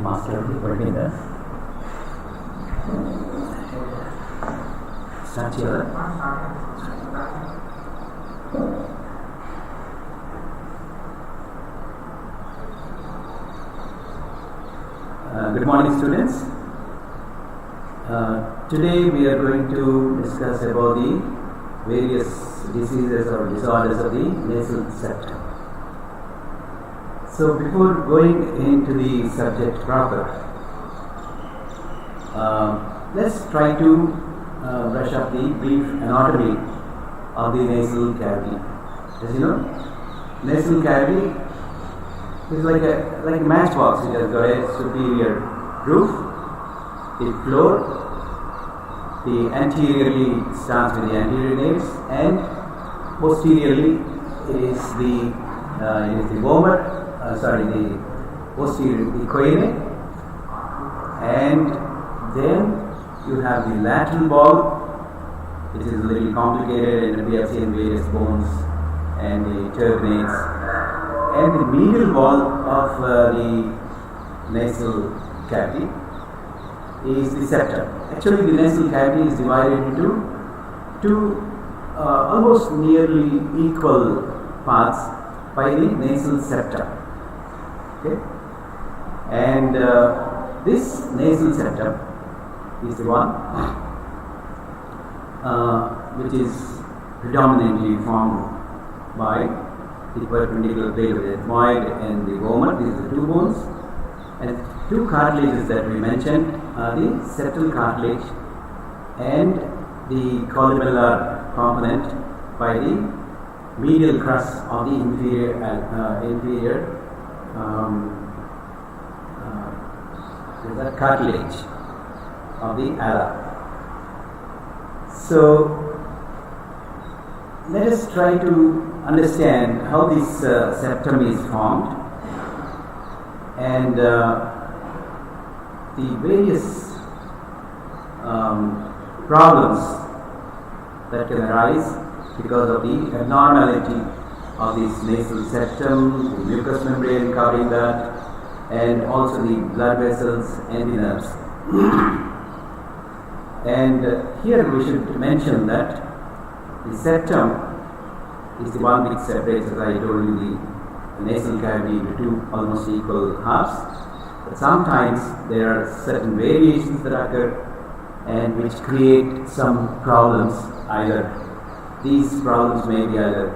Master working there. Start here. Good morning, students. Today we are going to discuss about the various diseases or disorders of the nasal septum. So before going into the subject proper, let's try to brush up the brief anatomy of the nasal cavity. As you know, nasal cavity is like a matchbox. It has got a superior roof, the floor, the anteriorly starts with the anterior naves, and posteriorly it is the vomer. The posterior, the choanae, and then you have the lateral wall, which is a little complicated, and we have seen various bones and the turbinates, and the medial wall of the nasal cavity is the septum. Actually, the nasal cavity is divided into two almost nearly equal parts by the nasal septum. Okay, and this nasal septum is the one which is predominantly formed by the perpendicular plate of the ethmoid and the vomer. These are the two bones, and two cartilages that we mentioned are the septal cartilage and the columellar component by the medial crust of the inferior the cartilage of the ala. So let us try to understand how this septum is formed and the various problems that can arise because of the abnormality of this nasal septum, the mucous membrane covering that, and also the blood vessels and the nerves. And here we should mention that the septum is the one which separates, as I told you, the nasal cavity into two almost equal halves. But sometimes there are certain variations that occur and which create some problems. Either these problems may be either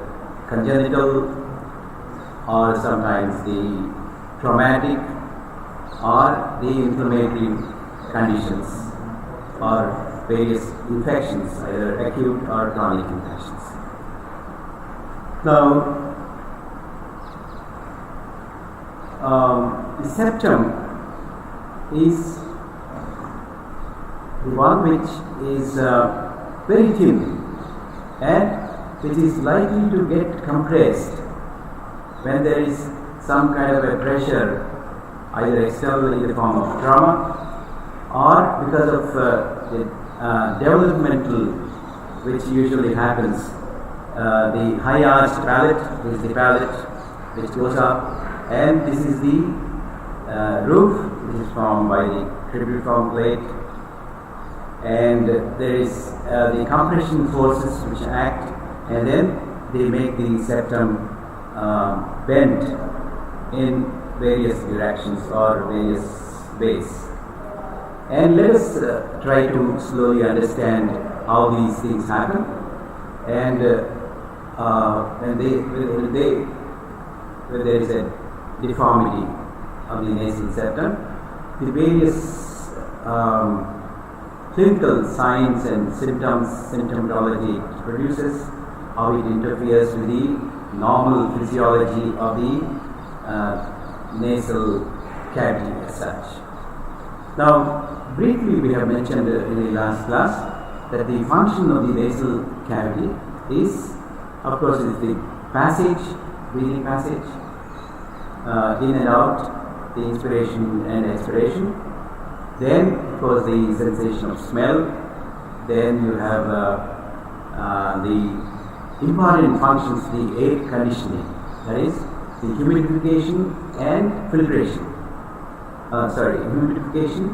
congenital or sometimes the traumatic or the inflammatory conditions or various infections, either acute or chronic infections. Now, the septum is the one which is very thin and which is likely to get compressed when there is some kind of a pressure, either external in the form of trauma or because of the developmental, which usually happens. The high arched palate is the palate which goes up, and this is the roof which is formed by the cribriform plate, and there is the compression forces which act, and then they make the septum bend in various directions or various ways. And let us try to slowly understand how these things happen, and when there is a deformity of the nasal septum, the various clinical signs and symptomatology it produces, how it interferes with the normal physiology of the nasal cavity as such. Now, briefly we have mentioned in the last class that the function of the nasal cavity is, of course, is the passage, breathing passage, in and out, the inspiration and expiration. Then, of course, the sensation of smell, Then you have the important functions, the air conditioning, that is the humidification and filtration. Humidification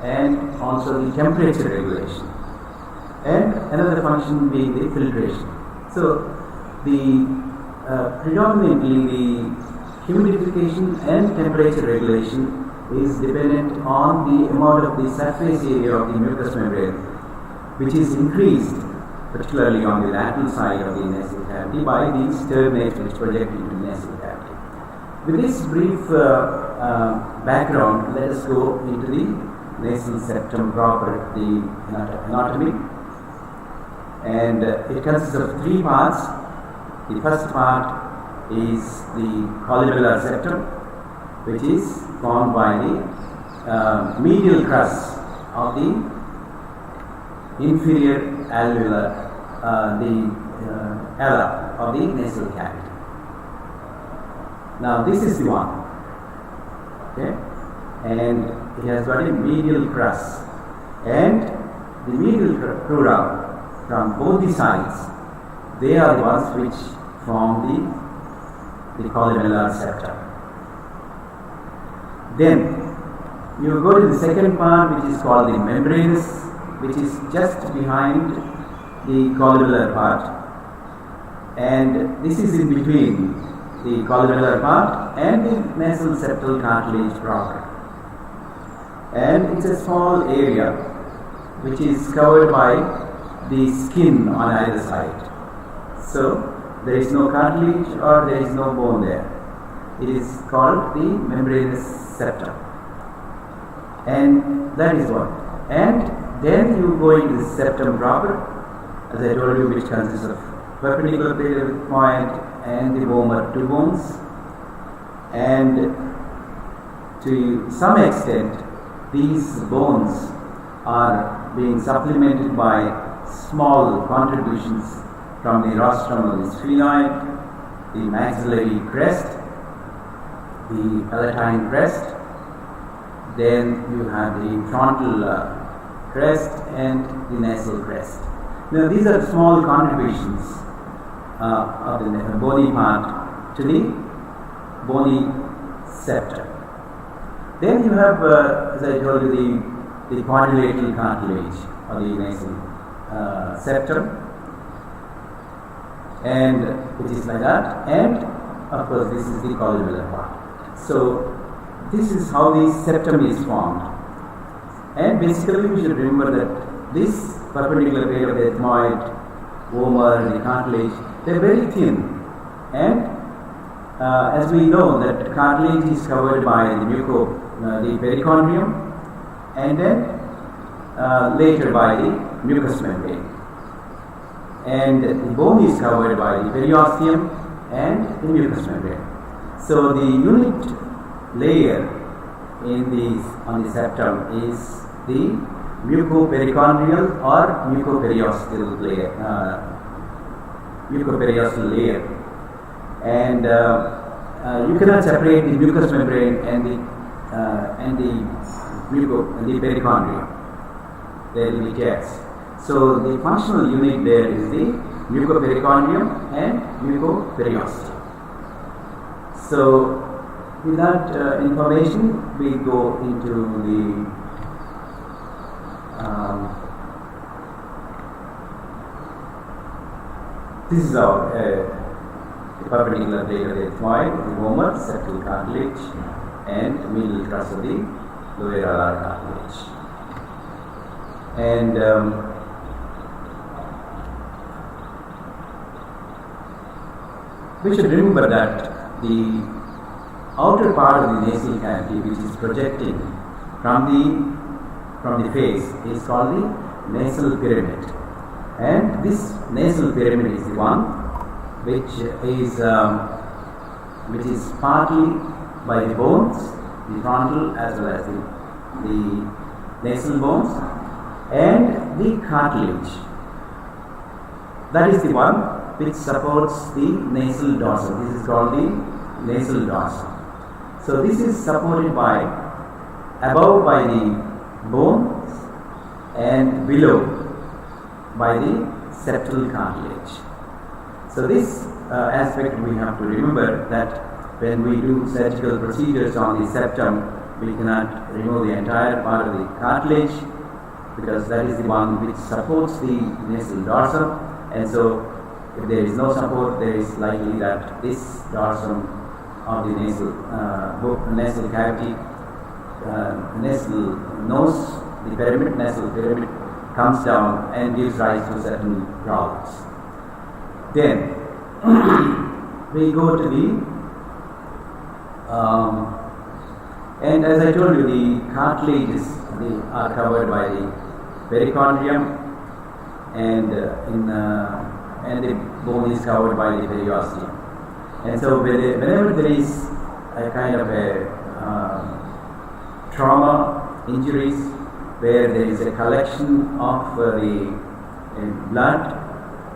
and also the temperature regulation. And another function being the filtration. So the predominantly the humidification and temperature regulation is dependent on the amount of the surface area of the mucous membrane, which is increased particularly on the lateral side of the nasal cavity by the sternate which project into the nasal cavity. With this brief background, let us go into the nasal septum proper, the anatomy. And it consists of three parts. The first part is the columellar septum, which is formed by the medial crust of the inferior alveolar, ala of the nasal cavity. Now this is the one, okay, and it has got a medial crust, and the medial crura from both the sides, they are the ones which form the columellar septum. Then you go to the second part, which is called the membranous, which is just behind the columellar part, and this is in between the columellar part and the nasal septal cartilage proper. And it's a small area which is covered by the skin on either side. So there is no cartilage or there is no bone there. It is called the membranous septum. And that is what. And then you go into the septum proper, as I told you, which consists of perpendicular plate of the point and the vomer, two bones. And to some extent, these bones are being supplemented by small contributions from the rostrum of the sphenoid, the maxillary crest, the palatine crest, then you have the frontal crest and the nasal crest. Now these are small contributions of the bony part to the bony septum. Then you have, as I told you, the quadrilateral cartilage of the nasal septum, and which is like that, and of course this is the columellar part. So this is how the septum is formed, and basically we should remember that this perpendicular plate of the ethmoid, vomer, the cartilage, they are very thin, and as we know that cartilage is covered by the the perichondrium, and then later by the mucous membrane, and the bone is covered by the periosteum and the mucous membrane. So the unit layer on the septum is the mucoperichondrial or mucoperiosteal layer, and you cannot separate the mucous membrane and the perichondrium. There will be tears. So the functional unit there is the mucoperichondrium and mucoperiosteum. So with that information, we go into the this is our perpendicular plate of the ethmoid, the vomer, septal cartilage, and medial crust of the lower alar cartilage. And we should remember that the outer part of the nasal cavity, which is projecting from the face, is called the nasal pyramid. And this nasal pyramid is the one which is partly by the bones, the frontal as well as the nasal bones, and the cartilage. That is the one which supports the nasal dorsum. This is called the nasal dorsum. So this is supported above by the bones and below by the septal cartilage. So this aspect we have to remember, that when we do surgical procedures on the septum, we cannot remove the entire part of the cartilage, because that is the one which supports the nasal dorsum, and so if there is no support, there is likely that this dorsum of the nasal cavity, nasal nose, the pyramid, nasal pyramid comes down and gives rise to certain problems. Then we go to the and as I told you, the cartilages are covered by the perichondrium, and the bone is covered by the periosteum. And so whenever there is a kind of a trauma, injuries, where there is a collection of the blood,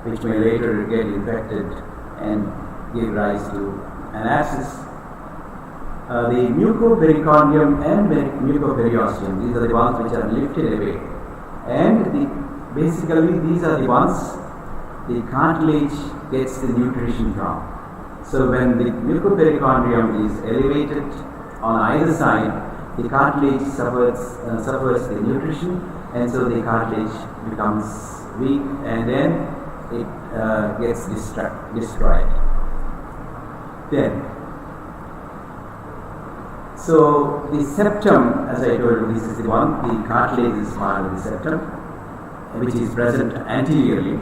which may later get infected and give rise to an abscess, the mucoperichondrium and mucoperiosteum, these are the ones which are lifted away, and basically these are the ones the cartilage gets the nutrition from. So when the mucoperichondrium is elevated on either side, the cartilage suffers the nutrition, and so the cartilage becomes weak, and then it gets destroyed. Then, so the septum, as I told you, this is the one, the cartilage is part of the septum, which is present anteriorly,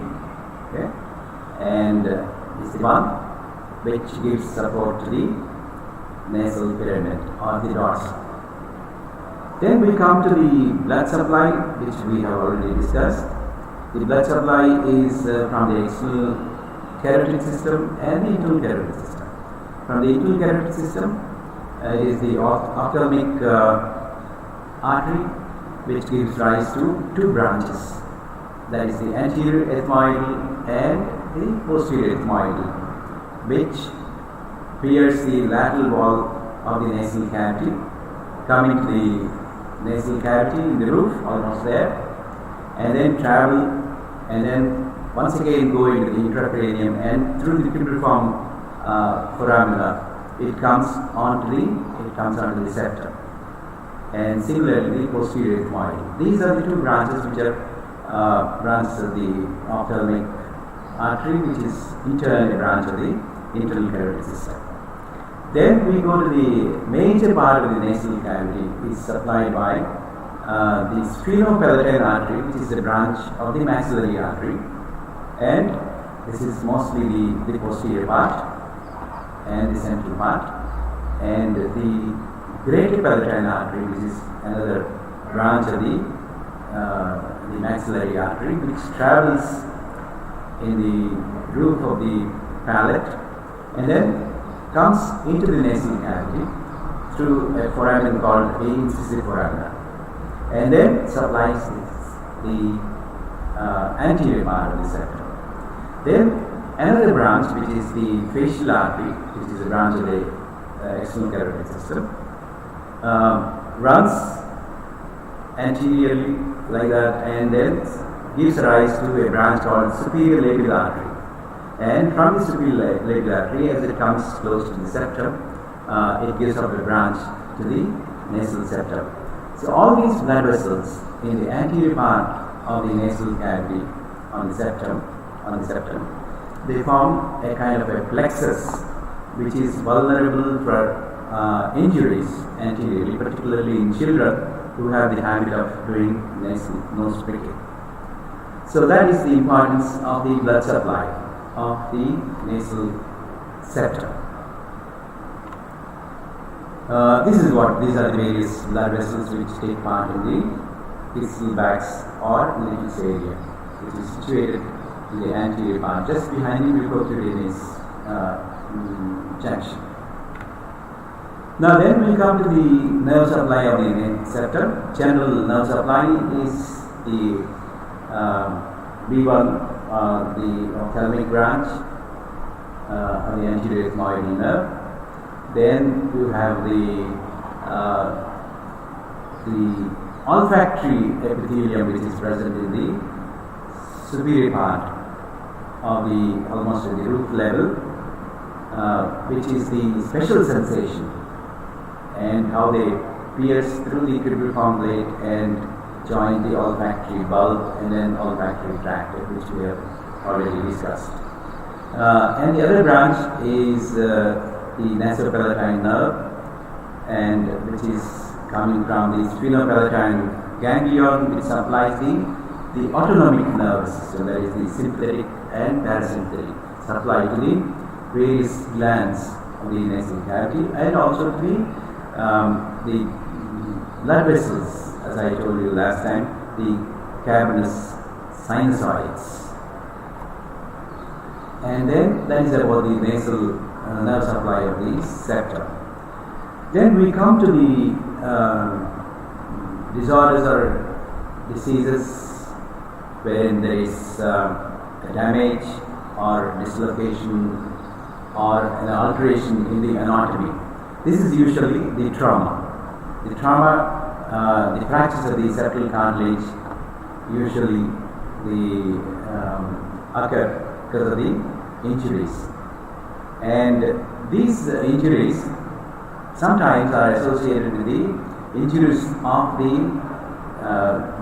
okay, and is the one which gives support to the nasal pyramid or the dorsum. Then we come to the blood supply, which we have already discussed. The blood supply is from the external carotid system and the internal carotid system. From the internal carotid system is the ophthalmic artery, which gives rise to two branches. That is the anterior ethmoidal and the posterior ethmoidal, which pierce the lateral wall of the nasal cavity, come into the nasal cavity in the roof, almost there, and then travel, and then once again go into the intracranium, and through the cribriform foramina, it comes onto the septum, and similarly the posterior ethmoidal. These are the two branches which are branches of the ophthalmic artery, which is in turn a branch of the internal carotid system. Then we go to the major part of the nasal cavity, is supplied by the sphenopalatine artery, which is a branch of the maxillary artery, and this is mostly the posterior part and the central part, and the greater palatine artery, which is another branch of the maxillary artery, which travels in the roof of the palate and then comes into the nasal cavity through a foramen called a incisive foramina, and then supplies the anterior part of the septum. Then another branch, which is the facial artery, which is a branch of the external carotid system, runs anteriorly like that, and then gives rise to a branch called superior labial artery. And from the superior labial artery, as it comes close to the septum, it gives up a branch to the nasal septum. So all these blood vessels in the anterior part of the nasal cavity on the septum, they form a kind of a plexus which is vulnerable for injuries anteriorly, particularly in children who have the habit of doing nose picking. So that is the importance of the blood supply of the nasal septum. These are the various blood vessels which take part in the distal bags or little area, which is situated in the anterior part, just behind the mucocutaneous junction. Now then we come to the nerve supply of the septum. General nerve supply is the B1, the ophthalmic branch of the anterior ethmoidal nerve. Then you have the olfactory epithelium, which is present in the superior part of the almost at the roof level, which is the special sensation, and how they pierce through the cribriform plate and join the olfactory bulb and then olfactory tract, which we have already discussed. And the other branch is the nasopalatine nerve, and which is coming from the sphenopalatine ganglion, which supplies the autonomic nervous system, that is the sympathetic and parasympathetic, supply to the various glands of the nasal cavity, and also to the blood vessels, as I told you last time, the cavernous sinusoids. And then that is about the nasal nerve supply of the septum. Then we come to the disorders or diseases wherein there is a damage or dislocation or an alteration in the anatomy. This is usually the trauma. The trauma, the fractures of the septal cartilage usually occur because of the injuries. And these injuries sometimes are associated with the injuries of the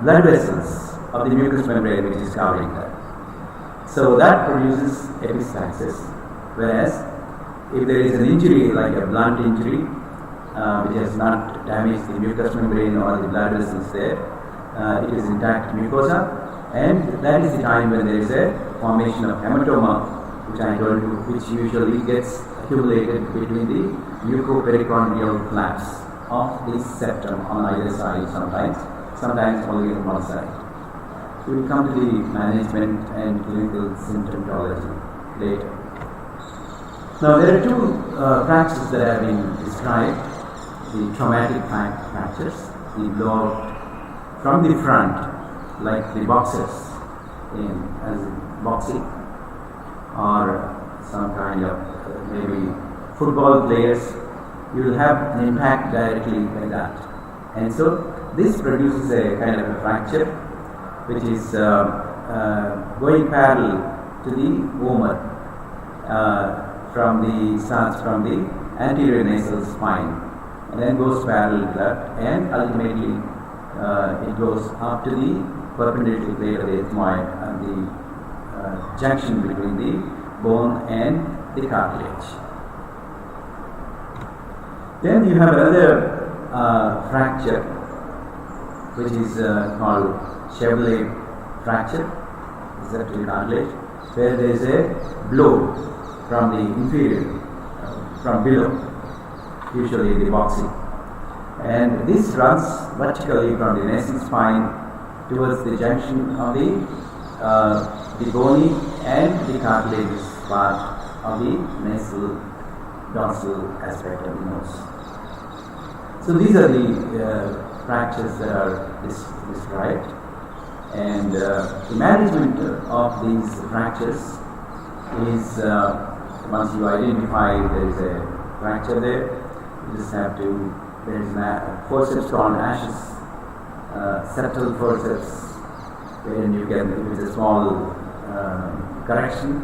blood vessels of the mucous membrane which is covering that. So that produces epistaxis, whereas if there is an injury like a blunt injury which has not damaged the mucous membrane or the blood vessels there, it is intact mucosa, and that is the time when there is a formation of hematoma, which I told you, which usually gets accumulated between the mucopericardial flaps of the septum on either side sometimes only on one side. We will come to the management and clinical symptomatology later. Now there are two fractures that have been described, the traumatic fractures, the blowout from the front, like the boxers as boxing, or some kind of maybe football players, you will have an impact directly like that. And so this produces a kind of a fracture which is going parallel to the vomer, starts from the anterior nasal spine and then goes parallel to that, and ultimately it goes up to the perpendicular plate of the ethmoid and the junction between the bone and the cartilage. Then you have another fracture which is called Chevrolet fracture, septal cartilage, where there is a blow from the inferior, from below, usually the boxing. And this runs vertically from the nasal spine towards the junction of the bony and the cartilaginous part of the nasal dorsal aspect of the nose. So these are the fractures that are described, and the management of these fractures is once you identify there is a fracture there, you just have to, there is a forceps called Ash's septal forceps, wherein you can, if it's a small correction,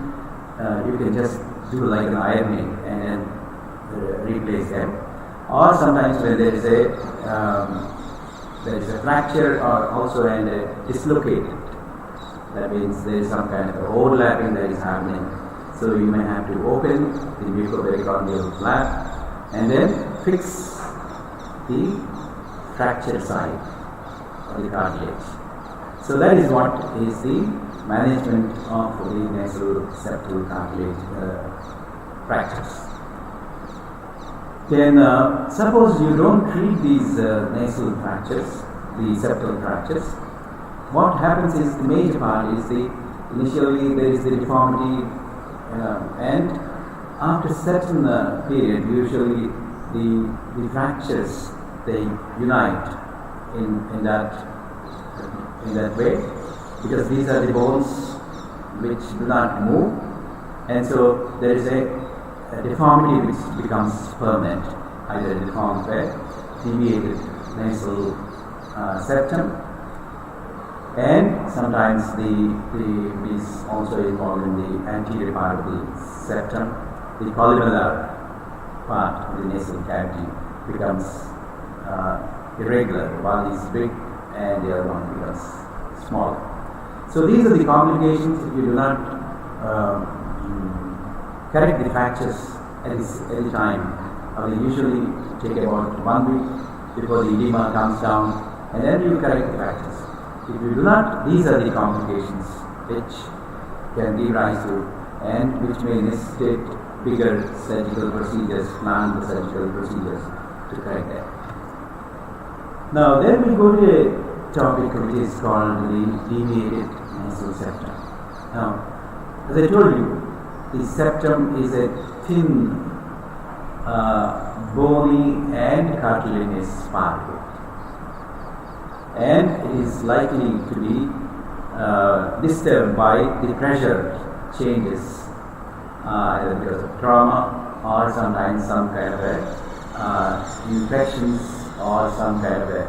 you can just do like an ironing and then replace them. Or sometimes when there is a fracture or also and dislocated, that means there is some kind of overlapping that is happening. So you may have to open the mucopericardial flap and then fix the fractured side of the cartilage. So that is what is the management of the nasal septal cartilage fractures. Then suppose you don't treat these nasal fractures, the septal fractures, what happens is the major part is initially there is the deformity, and after certain period, usually the fractures, they unite in that way, because these are the bones which do not move, and so there is a deformity which becomes permanent, either in the form of a deviated nasal septum, And sometimes it is also involved in the anterior part of the septum. The columellar part of the nasal cavity becomes irregular. One is big and the other one becomes small. So these are the complications if you do not correct the fractures at this early time. They usually take about 1 week before the edema comes down, and then you correct the fractures. If you do not, these are the complications which can give rise to and which may necessitate bigger surgical procedures, planned surgical procedures to correct that. Now then we go to a topic which is called the deviated nasal septum. Now, as I told you, the septum is a thin, bony and cartilaginous part of it, and it is likely to be disturbed by the pressure changes, either because of trauma or sometimes some kind of infections or some kind of a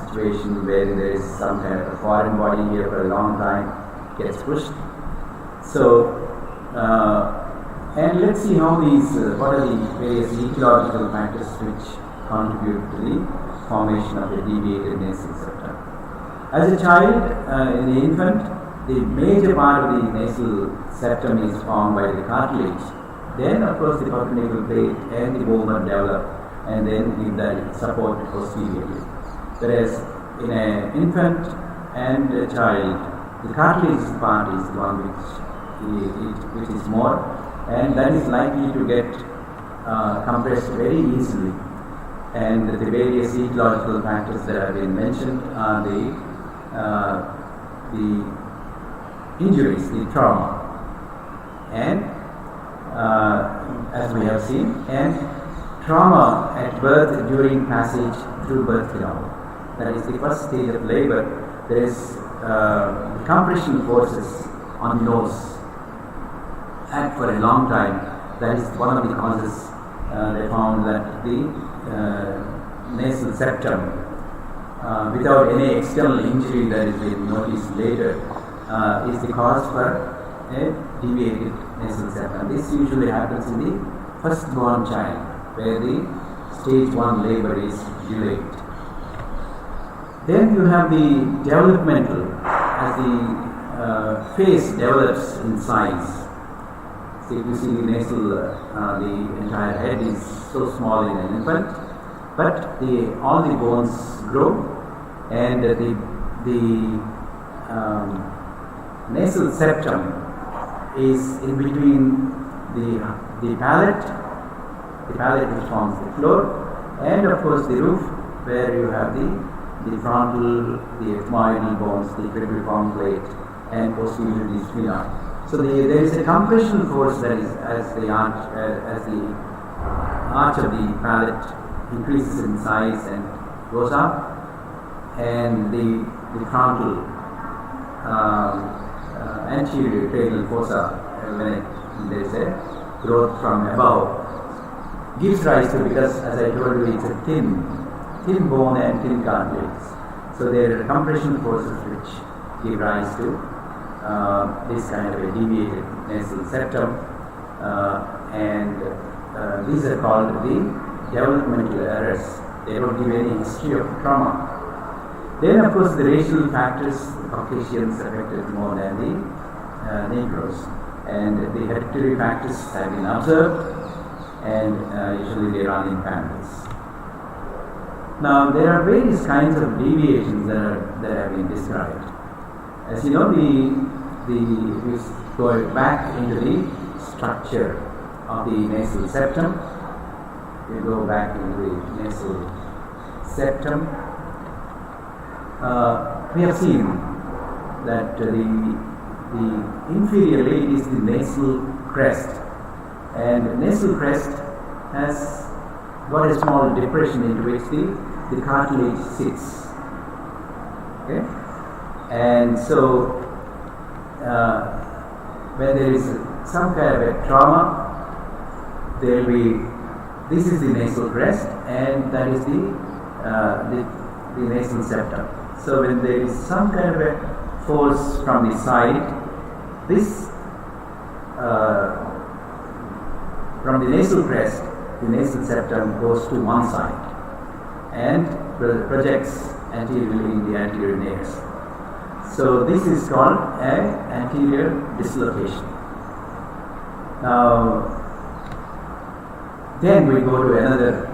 situation where there is some kind of a foreign body here for a long time, gets pushed. So, and let's see how these, what are the various etiological factors which contribute to the formation of the deviated nasal septum. As a child, in the infant, the major part of the nasal septum is formed by the cartilage. Then, of course, the purkinjeval plate and the ulna develop and then give that support posteriorly. Whereas in an infant and a child, the cartilage part is the one which is more, and that is likely to get compressed very easily. And the various etiological factors that have been mentioned are the injuries, the trauma, and as we have seen, and trauma at birth during passage through birth canal. That is the first stage of labor. There is compression forces on the nose act for a long time. That is one of the causes. They found that the nasal septum, without any external injury that is been noticed later, is the cause for a deviated nasal septum. This usually happens in the firstborn child, where the stage 1 labor is delayed. Then you have the developmental, as the face develops in size. So if you see the nasal, the entire head is so small in an infant, but all the bones grow, and the nasal septum is in between the palate which forms the floor, and of course the roof, where you have the frontal, the ethmoidal bones, the cribriform plate, and posteriorly the sphenoid. So there is a compression force that is as the arch of the palate increases in size and goes up, and the frontal anterior cranial fossa, when there is a growth from above, gives rise to, because as I told you, it's a thin bone and thin cartilage. So there are compression forces which give rise to this kind of a deviated nasal septum, and these are called the developmental errors. They don't give any history of trauma. Then, of course, the racial factors, the Caucasians affected more than the Negroes, and the hereditary factors have been observed, and usually they run in families. Now, there are various kinds of deviations that have been described. As you know, we go back into the structure of the nasal septum. We go back into the nasal septum. We have seen that the inferior layer is the nasal crest, and the nasal crest has got a small depression into which the cartilage sits. Okay, and so when there is some kind of a trauma, there will be, this is the nasal crest, and that is the nasal septum. So when there is some kind of a force from the side, this from the nasal crest, the nasal septum goes to one side and projects anteriorly in the anterior nares. So this is called an anterior dislocation. Now, then we go to another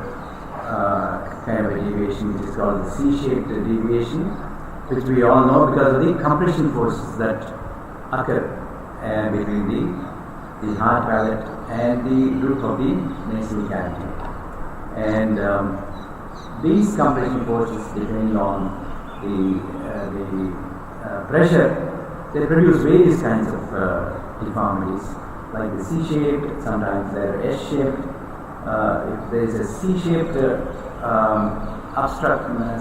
kind of a deviation, which is called the C-shaped deviation, which we all know because of the compression forces that occur between the hard palate and the roof of the nasal cavity. And these compression forces, depending on the pressure, they produce various kinds of deformities, like the C-shaped, sometimes they're S-shaped. If there is a C-shaped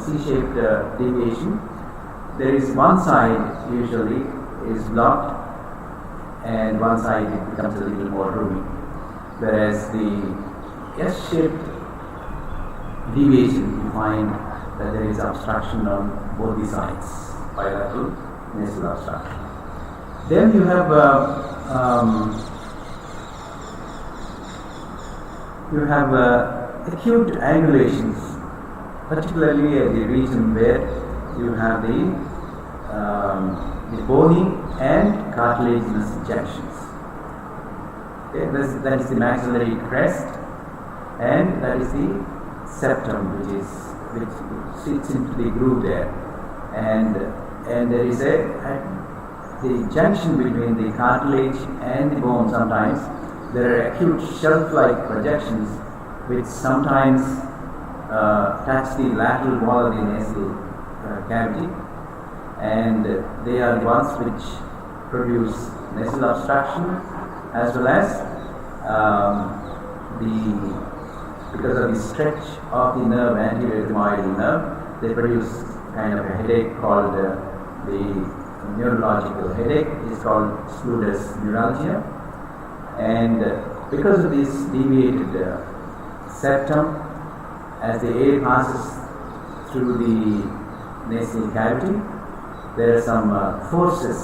C-shaped deviation, there is one side usually is blocked and one side it becomes a little more roomy. Whereas the S-shaped deviation, you find that there is obstruction on both the sides, bilateral nasal obstruction. Then you have acute angulations, particularly at the region where you have the bony and cartilaginous junctions. Okay, that is the maxillary crest, and that is the septum, which sits into the groove there, and there is the junction between the cartilage and the bone. Sometimes there are acute shelf-like projections which sometimes touch the lateral wall of the nasal cavity, and they are the ones which produce nasal obstruction, as well as because of the stretch of the nerve, anterior ethmoidal nerve, they produce kind of a headache called the neurological headache. It's called Schluder's neuralgia. And because of this deviated septum, as the air passes through the nasal cavity, there are some forces,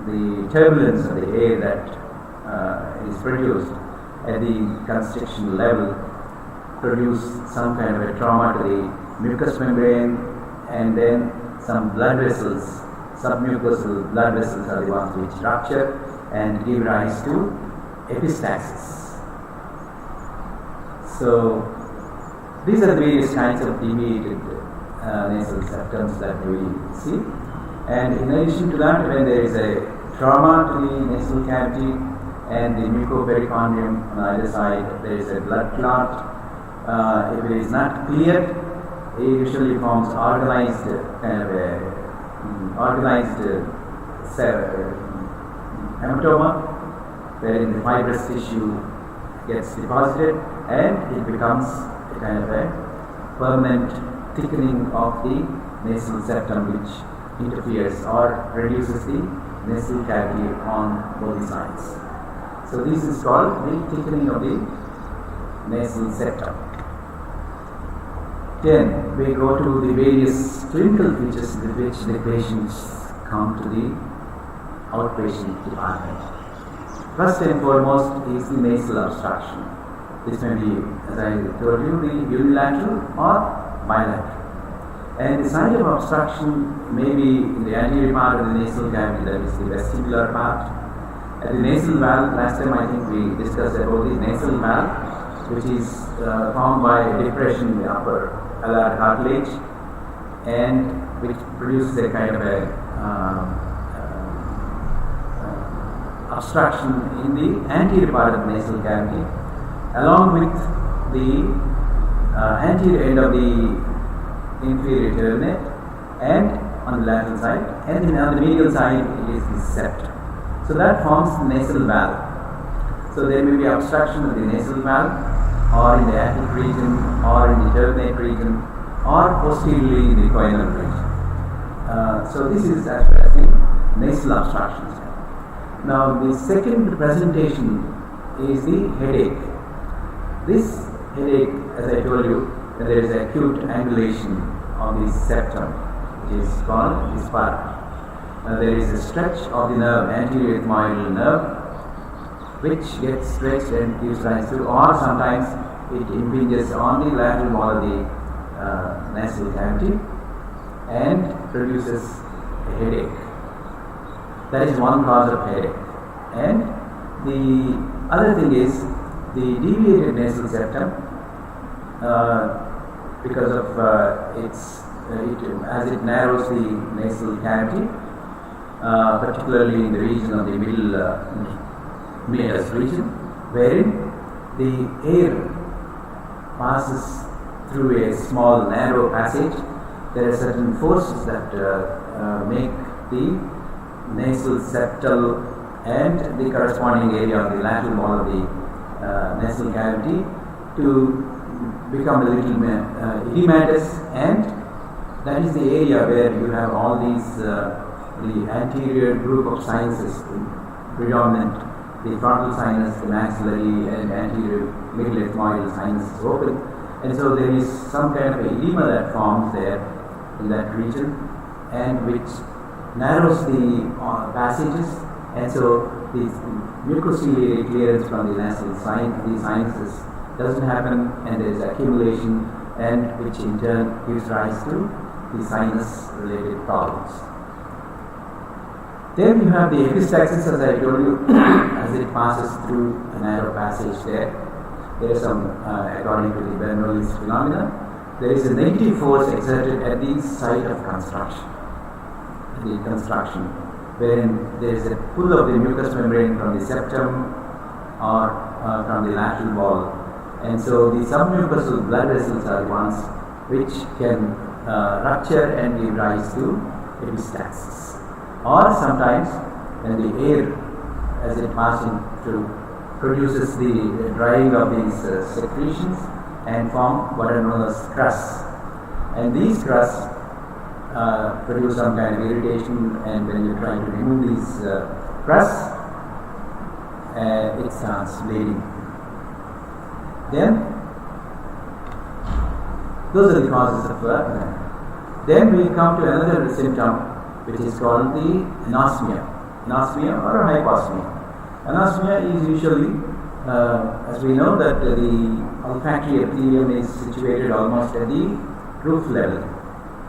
the turbulence of the air that is produced at the constriction level produce some kind of a trauma to the mucous membrane, and then some blood vessels, submucosal blood vessels are the ones which rupture and give rise to epistaxis. So these are the various kinds of deviated nasal septums that we see. And in addition to that, when there is a trauma to the nasal cavity and the mucopericardium on either side, there is a blood clot. If it is not cleared, it usually forms organized kind of a hematoma, wherein the fibrous tissue gets deposited and it becomes a kind of a permanent thickening of the nasal septum, which interferes or reduces the nasal cavity on both sides. So this is called the thickening of the nasal septum. Then we go to the various clinical features with which the patients come to the outpatient department. First and foremost is the nasal obstruction. This may be, as I told you, the unilateral or bilateral. And the site of obstruction may be in the anterior part of the nasal cavity, that is the vestibular part. At the nasal valve, last time I think we discussed about the nasal valve, which is formed by a depression in the upper alar cartilage, and which produces a kind of a obstruction in the anterior part of the nasal cavity, along with the anterior end of the inferior turbinate, and on the lateral side, and then on the medial side it is the septum. So that forms the nasal valve. So there may be obstruction of the nasal valve, or in the apical region, or in the turbinate region, or posteriorly in the choanal region. So this is as far as the nasal obstructions. Now the second presentation is the headache. This headache, as I told you, that there is acute angulation of the septum, which is called the spur. There is a stretch of the nerve, anterior ethmoidal nerve, which gets stretched and gives rise to, or sometimes it impinges on the lateral wall of the nasal cavity and produces a headache. That is one cause of headache. And the other thing is the deviated nasal septum, because of as it narrows the nasal cavity, particularly in the region of the middle region, wherein the air passes through a small narrow passage. There are certain forces that make the nasal septal and the corresponding area of the lateral wall of the nasal cavity to become a little edematous, and that is the area where you have all these the anterior group of sinuses, predominant, the frontal sinus, the maxillary and anterior middle ethmoidal sinus is open, and so there is some kind of edema that forms there in that region, and which narrows the passages, and so the mucociliary clearance from the nasal sinuses doesn't happen, and there is accumulation, and which in turn gives rise to the sinus related problems. Then you have the epistaxis, as I told you, as it passes through a narrow passage there. There is some, according to the Bernoulli's phenomena, there is a negative force exerted at the site of construction, wherein there is a pull of the mucous membrane from the septum or from the lateral wall. And so the submucosal blood vessels are the ones which can rupture and give rise to epistaxis. Or sometimes when the air, as it passes through, produces the drying of these secretions and form what are known as crusts. And these crusts produce some kind of irritation, and when you try to remove these crusts, it starts bleeding. Then, those are the causes of Then we come to another symptom, which is called the anosmia or hyposmia. Anosmia is usually, as we know, that the olfactory epithelium is situated almost at the roof level,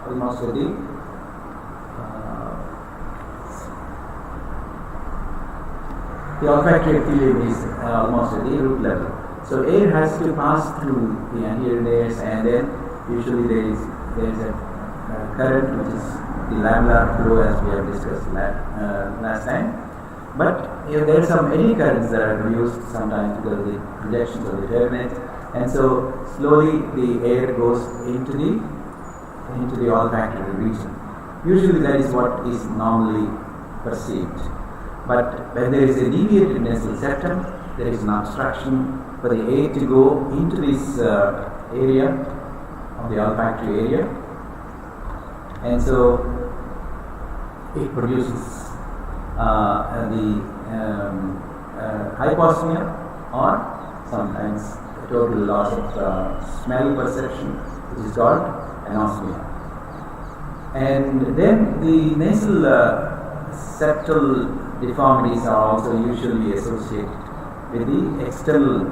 almost at the olfactory epithelium is almost at the roof level. So air has to pass through the anterior layers, and then usually there is a current, which is the lamellar flow, as we have discussed last time. But there are some eddy currents that are produced sometimes because of the projections of the turbinates, and so slowly the air goes into the olfactory region. Usually that is what is normally perceived. But when there is a deviated nasal septum, there is an obstruction for the air to go into this area of the olfactory area, and so it produces the hyposmia, or sometimes a total loss of smell perception, which is called anosmia. And then the nasal septal deformities are also usually associated with the external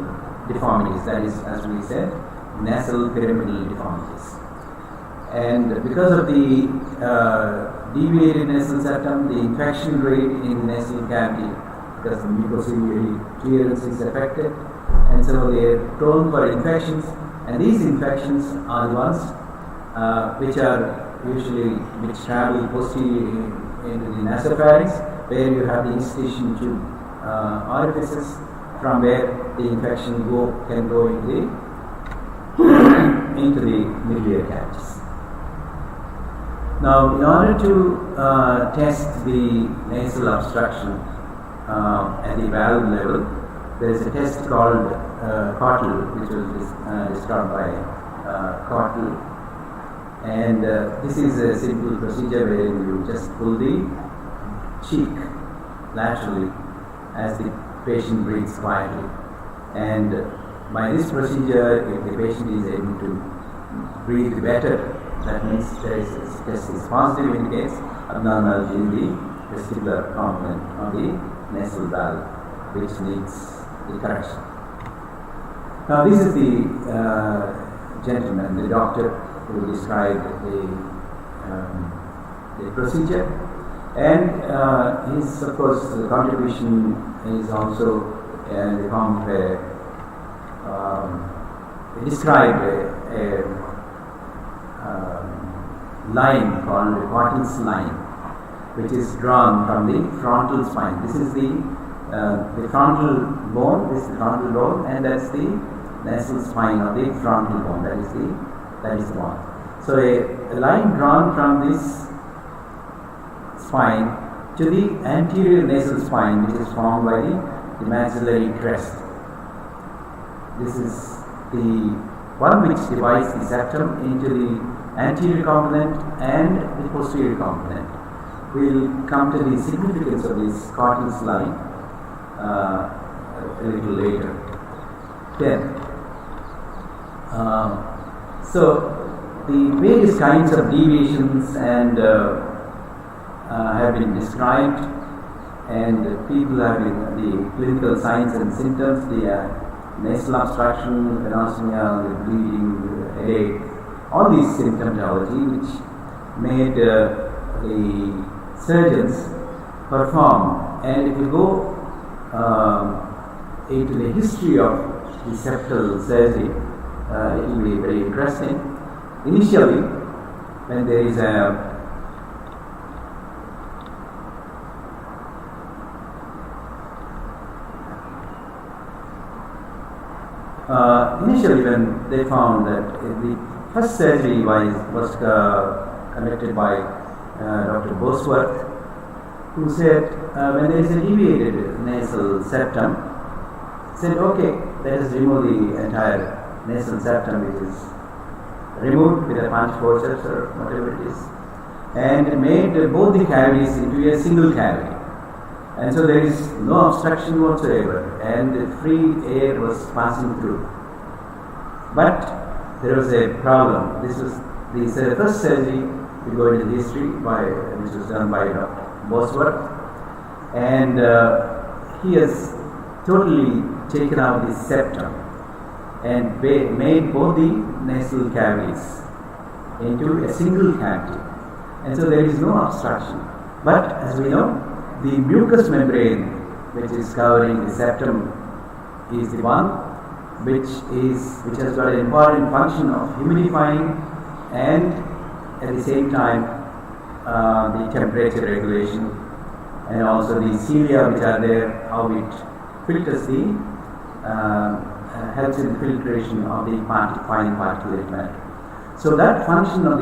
deformities, that is, as we said, nasal pyramidal deformities. And because of the deviated nasal septum, the infection rate in the nasal cavity, because the mucociliary clearance is affected, and so they are prone for infections, and these infections are the ones which travel posteriorly into the nasopharynx, where you have the institution tube orifices, from where the infection can go into the miliary cavities. Now, in order to test the nasal obstruction at the valve level, there is a test called Cottle, which was described by Cottle, and this is a simple procedure where you just pull the cheek laterally as the patient breathes quietly, and by this procedure, if the patient is able to breathe better, That means there is test is positive, indicates abnormality in the vestibular component of the nasal valve, which needs the correction. Now this is the gentleman, the doctor, who described the procedure, and his, of course, the contribution is also in the form of he described a line called the Cottle's line, which is drawn from the frontal spine. This is the frontal bone. This is the frontal bone, and that's the nasal spine of the frontal bone. That is the one. So a line drawn from this spine to the anterior nasal spine, which is formed by the maxillary crest. This is the one which divides the septum into the anterior component and the posterior component. We'll come to the significance of this Cottle's line a little later. Then, so the various kinds of deviations and have been described, and people have been the clinical signs and symptoms, the nasal obstruction, anosmia, the bleeding, headache, all these symptomatology which made the surgeons perform. And if you go into the history of the septal surgery, it will be very interesting. Initially, when there is initially when they found that the first surgery was conducted by Dr. Bosworth, who said when there is a deviated nasal septum, said okay, let us remove the entire nasal septum, which is removed with a punch forceps or whatever it is, and made both the cavities into a single cavity. And so there is no obstruction whatsoever, and free air was passing through. But there was a problem. This was the first surgery to go into history, which was done by Dr. Bosworth, and he has totally taken out the septum and made both the nasal cavities into a single cavity, and so there is no obstruction. But as we know, the mucous membrane, which is covering the septum, is the one which has got an important function of humidifying and at the same time the temperature regulation, and also the cilia which are there, how it filters the helps in the filtration of the fine particulate matter. So that function of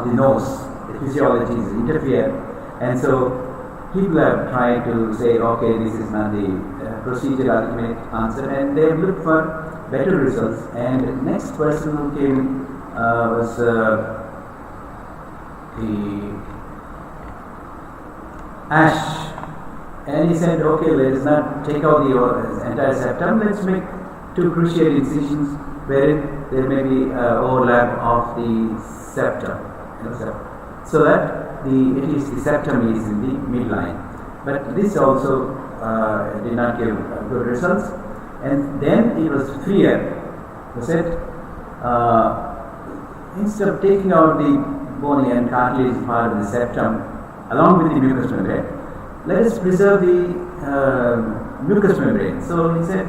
the nose, the physiology is interfered, and so people have tried to say, okay, this is not the procedure ultimate answer, and they have looked for better results. And the next person who came was the Ash, and he said, okay, let us not take out the entire septum, let's make two cruciate incisions wherein there may be overlap of the septum, so that at least the septum is in the midline. But this also did not give good results. And then it was freer. He said, instead of taking out the bony and cartilage part of the septum along with the mucous membrane, let us preserve the mucous membrane. So he said,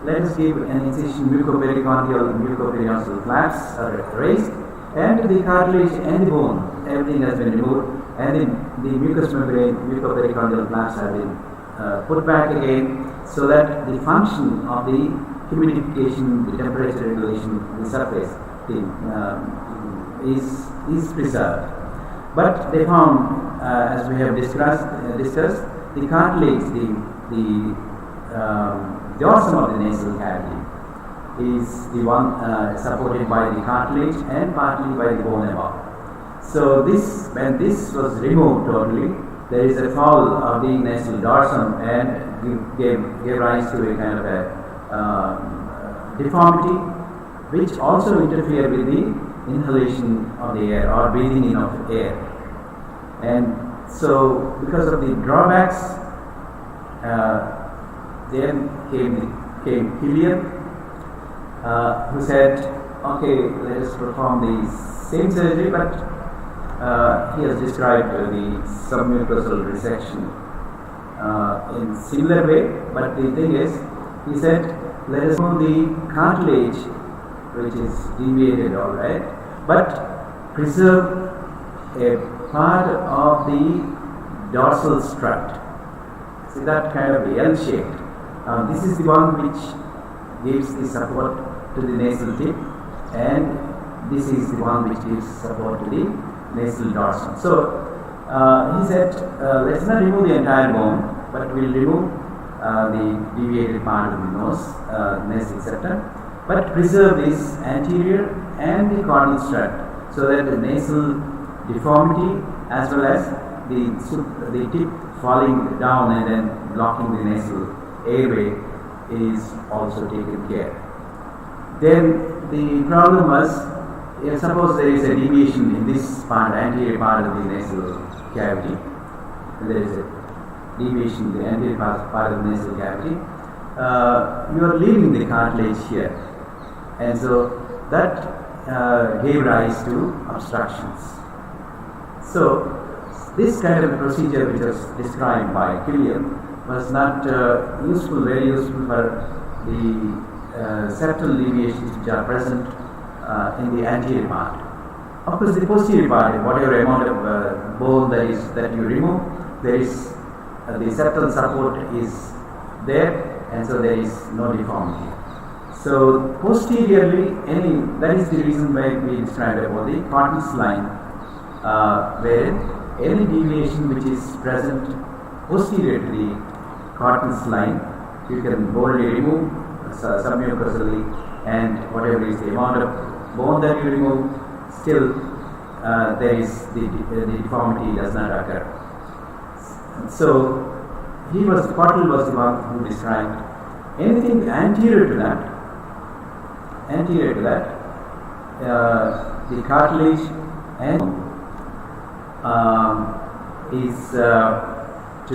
let us give an incision, mucopericardial and mucoperinosal flaps are raised, and the cartilage and the bone, everything has been removed, and the mucous membrane, mucopericardial flaps have been put back again, so that the function of the humidification, the temperature regulation, the surface is preserved. But they found, as we have discussed, the cartilage, the dorsum of the nasal cavity is the one supported by the cartilage and partly by the bone above. So when this was removed totally, there is a fall of the nasal dorsum and gave rise to a kind of a deformity, which also interfered with the inhalation of the air or breathing in of the air. And so because of the drawbacks, then came Killian, who said, okay, let us perform the same surgery, but he has described the submucosal resection in similar way. But the thing is, he said, let us remove the cartilage, which is deviated, all right, but preserve a part of the dorsal strut. See that kind of L-shaped. This is the one which gives the support to the nasal tip, and this is the one which gives support to the nasal dorsum. So he said, let's not remove the entire bone, but we'll remove the deviated part of the nose, nasal septum, but preserve this anterior and the caudal strut, so that the nasal deformity as well as the tip falling down and then blocking the nasal airway is also taken care. Then the problem was, suppose there is a deviation in this part, anterior part of the nasal cavity, there is a deviation in the anterior part of the nasal cavity, you are leaving the cartilage here, and so that gave rise to obstructions. So this kind of a procedure which was described by Killian was not useful, very useful for the septal deviations which are present in the anterior part. Of course, the posterior part, whatever amount of bone that you remove, there is the septal support is there, and so there is no deformity. So posteriorly, that is the reason why we described about the Cottle's line, wherein any deviation which is present posterior to the Cottle's line, you can boldly remove submucosally, and whatever is the amount of bone that you remove, still there is the deformity does not occur. So Cottle was the one who described anything anterior to that, the cartilage and is to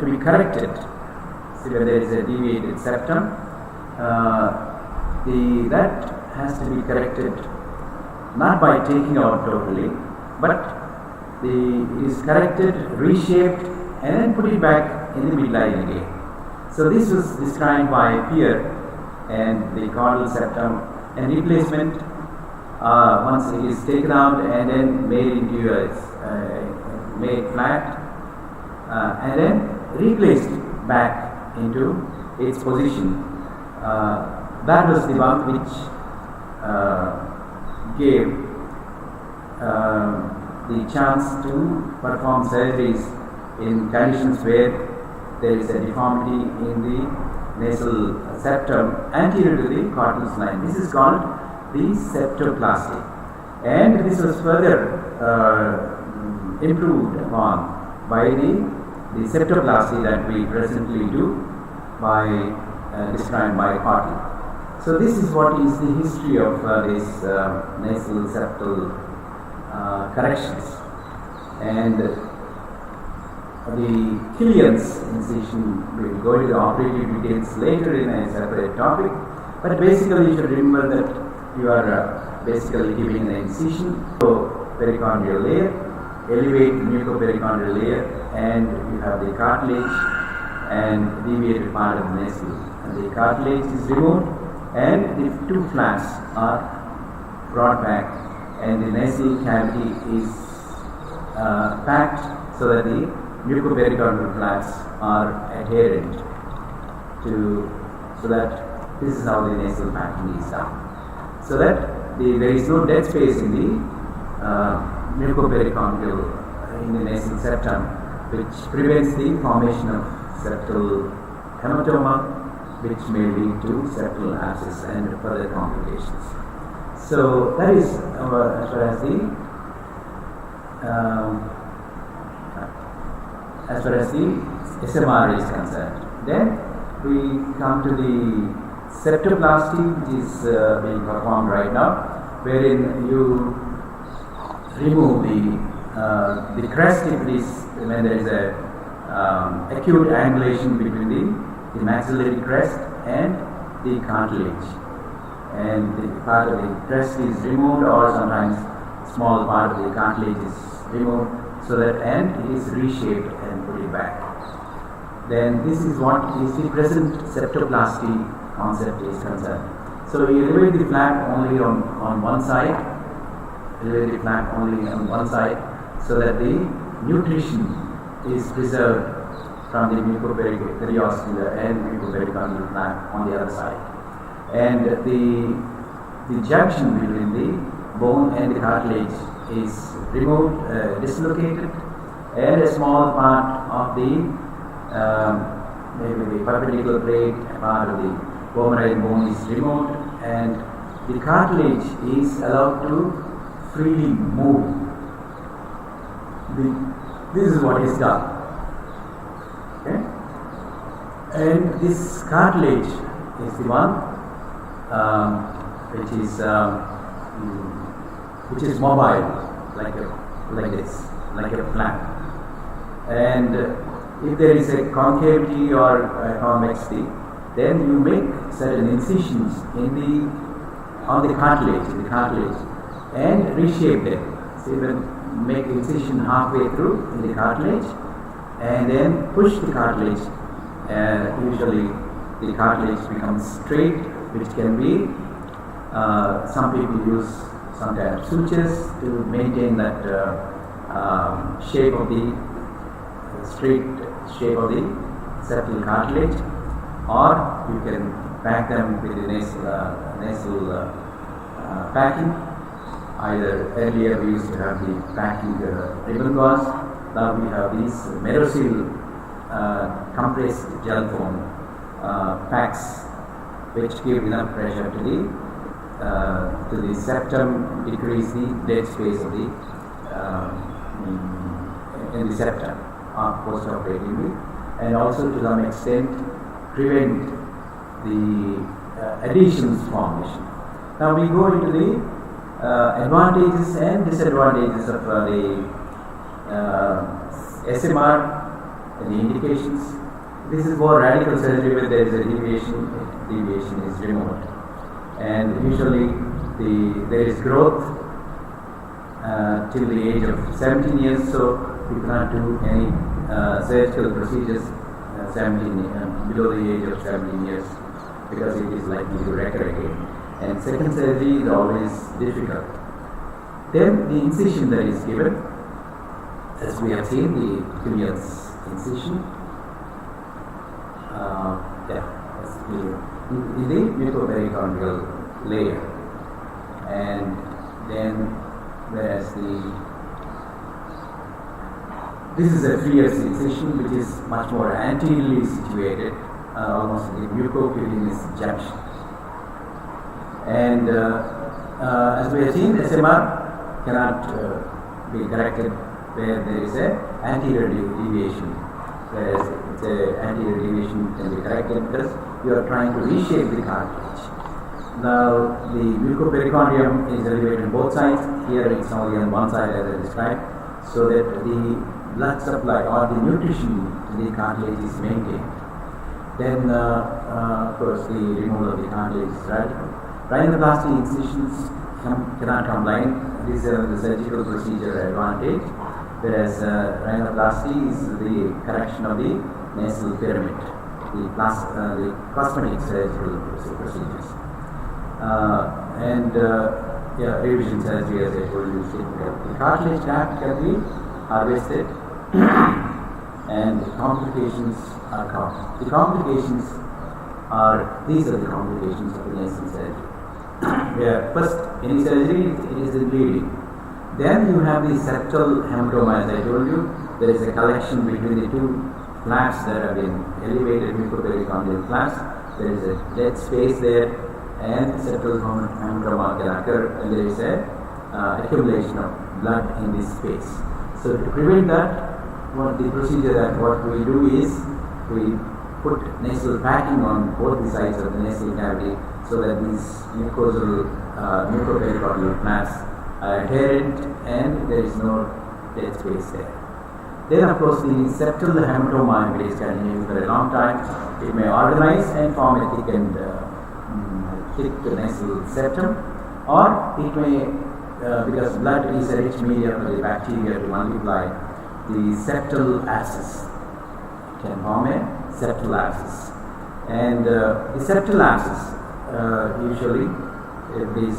be corrected. So when there is a deviated septum, that has to be corrected not by taking out totally, but it is corrected, reshaped, and then put it back in the midline again. So this was described by Pierre and the caudal septum, and replacement once it is taken out and then made into made flat and then replaced back into its position. That was the one which gave the chance to perform surgeries in conditions where there is a deformity in the nasal septum anterior to the Cottle's line. This is called the septoplasty, and this was further improved upon by the septoplasty that we presently do by described by Cottle. So this is what is the history of this nasal septal corrections. And the Killian's incision, we will go into the operative details later in a separate topic, but basically you should remember that you are basically giving an incision to pericardial layer, elevate mucopericardial layer, and you have the cartilage and deviated part of the nasal. And the cartilage is removed and the two flaps are brought back, and the nasal cavity is packed so that the mucopericardial flaps are adherent to, so that this is how the nasal packing is done. So that there is no dead space in the mucopericardial, in the nasal septum, which prevents the formation of septal hematoma, which may lead to septal abscess and further complications. So that is as far as the SMR is concerned. Then we come to the septoplasty, which is being performed right now, wherein you remove the crest if it is when there is a acute angulation between the maxillary crest and the cartilage, and the part of the crest is removed, or sometimes small part of the cartilage is removed, so that and it is reshaped and put it back. Then this is what is the present septoplasty concept is concerned. So you elevate the flap only on one side, elevate the flap only on one side, so that the nutrition is preserved from the mucoperioscular and mucopericondylar flap on the other side. And the junction between the bone and the cartilage is removed, dislocated, and a small part of the maybe the perpendicular plate, part of the vomerine bone is removed, and the cartilage is allowed to freely move. This is what is done. Okay? And this cartilage is the one which is mobile, like this, like a flap. And if there is a concavity or a convexity, then you make certain incisions on the cartilage, and reshape them. So you can make incision halfway through in the cartilage, and then push the cartilage. Usually, the cartilage becomes straight, which can be. Some people use some kind of sutures to maintain that shape of the straight shape of the septal cartilage, or you can pack them with the nasal packing. Either earlier we used to have the packing ribbon gauze. Now we have these Merosil compressed gel foam packs, which give enough pressure to the septum, decrease the dead space of the in the septum post-operatively, and also to some extent prevent the adhesions formation. Now we go into the advantages and disadvantages of the SMR and the indications. This is more radical surgery where there is a deviation is removed, and usually there is growth till the age of 17 years, so you cannot do any surgical procedures below the age of 17 years, because it is likely to recur again. And second surgery is always difficult. Then the incision that is given, as we have seen, the Cumulus incision, that's clear, in the mucopericondyal layer. And then, whereas this is a Freer's incision, which is much more anteriorly situated, almost in the mucocutaneous junction. And as we have seen, SMR cannot be corrected where there is a anterior deviation, whereas the anterior deviation can be corrected because you are trying to reshape the cartilage. Now the mucopericondium is elevated on both sides. Here it's only on one side as I described, so that the blood supply or the nutrition to the cartilage is maintained. Then of course the removal of the cartilage is radical. Rhinoplasty incisions cannot combine. This is the surgical procedure advantage, whereas rhinoplasty is the correction of the nasal pyramid, the cosmetic surgical procedures. Revision surgery, as I told you, the cartilage gap can be harvested and complications are common. The complications these are the complications of the nasal surgery. First, any surgery, it is the bleeding. Then you have the septal hematoma, as I told you. There is a collection between the two flaps that have been elevated mucopericondyal flaps. There is a dead space there, and septal hematoma can occur, and there is a accumulation of blood in this space. So to prevent that, what we do is we put nasal packing on both the sides of the nasal cavity so that these mucosal mucopericardial flaps are adherent and there is no dead space there. Then of course the septal hematoma, if it is continuing for a long time, it may organize and form a thickened thick nasal septum, or it may, because blood is a rich medium for the bacteria to multiply, the septal abscess can form a septal abscess. And the septal abscess usually it is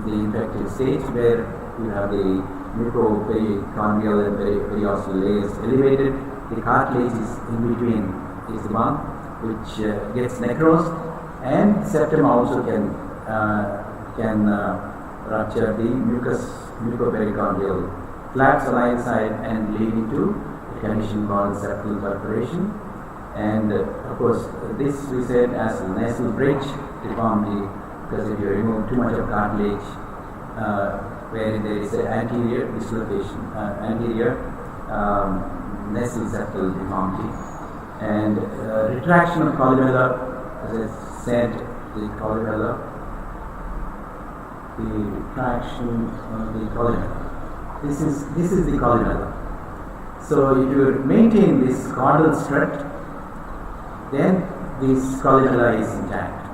the infective stage where you have the mucopericardial and periosteal layers elevated. The cartilage is in between is the one which gets necrosed, and septum also can rupture the mucopericardial flaps on either side and leading to a condition called septal perforation. And of course this we said as a nasal bridge deformity, because if you remove too much of cartilage where there is an anterior dislocation, anterior nasal septal deformity, and retraction of columella, as I said, the columella, the retraction of the columella. This is the columella. So if you maintain this caudal strut, then this columella is intact.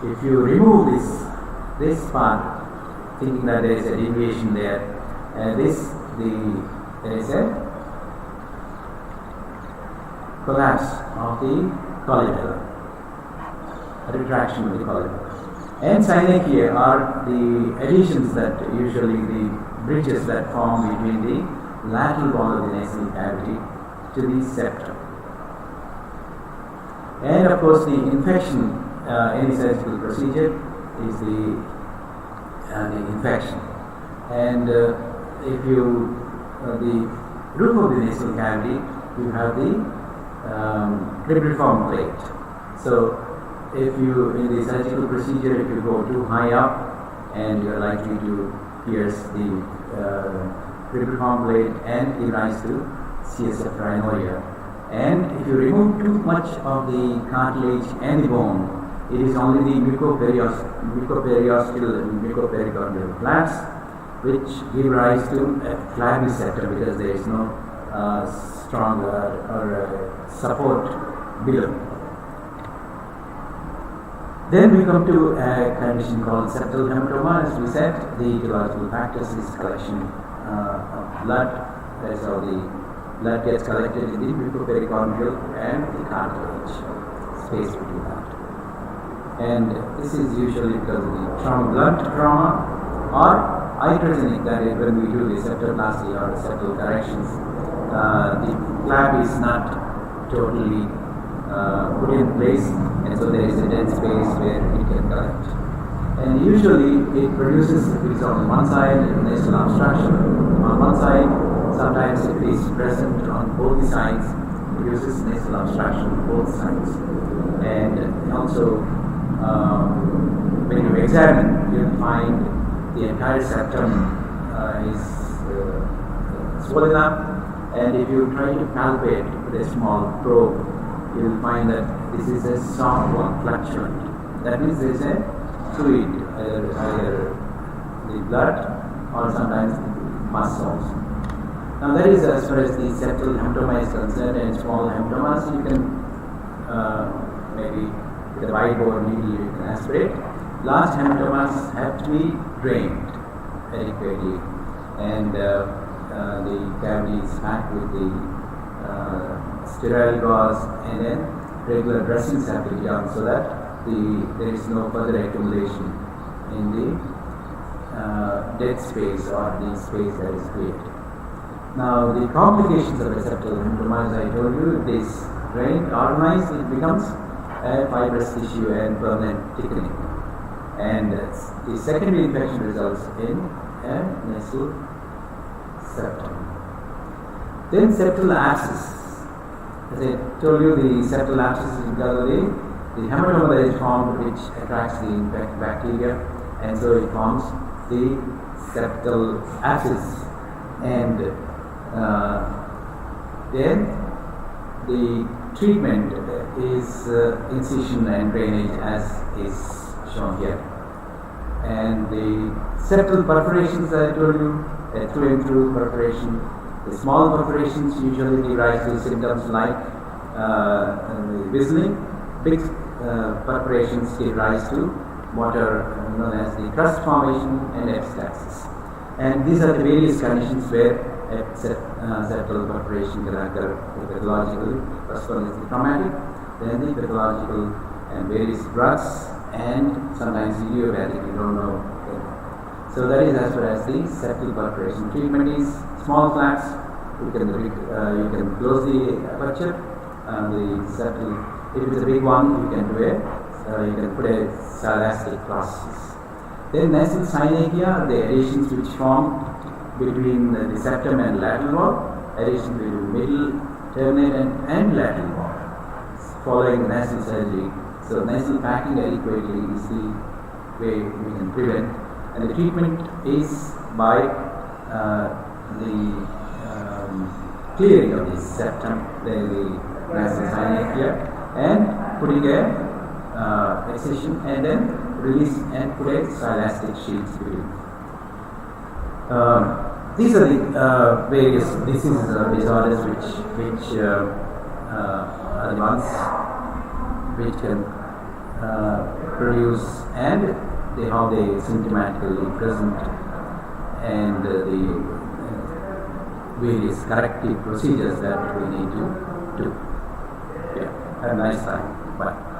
If you remove this part, thinking that there is a deviation there, there is a collapse of the columella, a retraction of the columella. And synechia are the adhesions that usually the bridges that form between the lateral wall of the nasal cavity to the septum. And of course the infection, any surgical procedure is the infection. And if you, the roof of the nasal cavity, you have the cribriform plate. So if you, in the surgical procedure, if you go too high up, and you are likely to pierce the cribriform plate and give rise to CSF rhinorrhea. And if you remove too much of the cartilage and the bone, it is only the mucoperiostral and mucopericardial flaps which give rise to a flabby septum, because there is no strong support below. Then we come to a condition called septal hematoma. As we said, the etiological factors is collection of blood. That is how the blood gets collected in the mucopericardial and the cartilage, space between that. And this is usually because of the blunt trauma or iatrogenic, that is when we do the septoplasty or the septal corrections, the flap is not totally put in place, and so there is a dead space where it can collect. And usually it produces, if it is on one side, nasal obstruction on one side. Sometimes if it is present on both the sides, it produces nasal obstruction on both sides. And also when you examine, you will find the entire septum is swollen up, and if you try to palpate with a small probe, you will find that this is a soft one, fluctuant. That means there is a fluid, either the blood or sometimes pus also. Now that is as far as the septal hematoma is concerned, and small hematomas you can maybe with a wide bore needle you can aspirate. Large hematomas have to be drained adequately, and the cavity is packed with the sterile gauze, and then regular dressings have to be done so that there is no further accumulation in the dead space or the space that is created. Now the complications of a septal hematoma, as I told you, if it is drained, organized, it becomes a fibrous tissue and permanent thickening. And the secondary infection results in a nasal septum. Then septal abscess. As I told you, the septal abscess is because of the hematoma that is formed, which attracts the infected bacteria, and so it forms the septal abscess. And then the treatment, is incision and drainage as is shown here. And the septal perforations I told you, a through and through perforation. The small perforations usually give rise to symptoms like whistling. Big perforations give rise to what are known as the crust formation and abscess. And these are the various conditions where septal perforation can occur pathologically. First one is the traumatic, then the pathological, and various drugs, and sometimes idiopathic, you don't know. So that is as far as the septal perforation. Treatment is small flaps. You can close the aperture and the septal. If it's a big one, you can put a silastic process. Then nasal synegia, the adhesions which form between the septum and lateral wall, adhesion between middle, terminate and lateral wall, following the nasal surgery. So nasal packing adequately is the way we can prevent. And the treatment is by the clearing of the septum, the nasal synegia, and putting a excision and then release and put a silastic sheets between. These are the various diseases or disorders which are the ones which can produce and how they symptomatically present, and the various corrective procedures that we need to do. Yeah, have a nice time. Bye.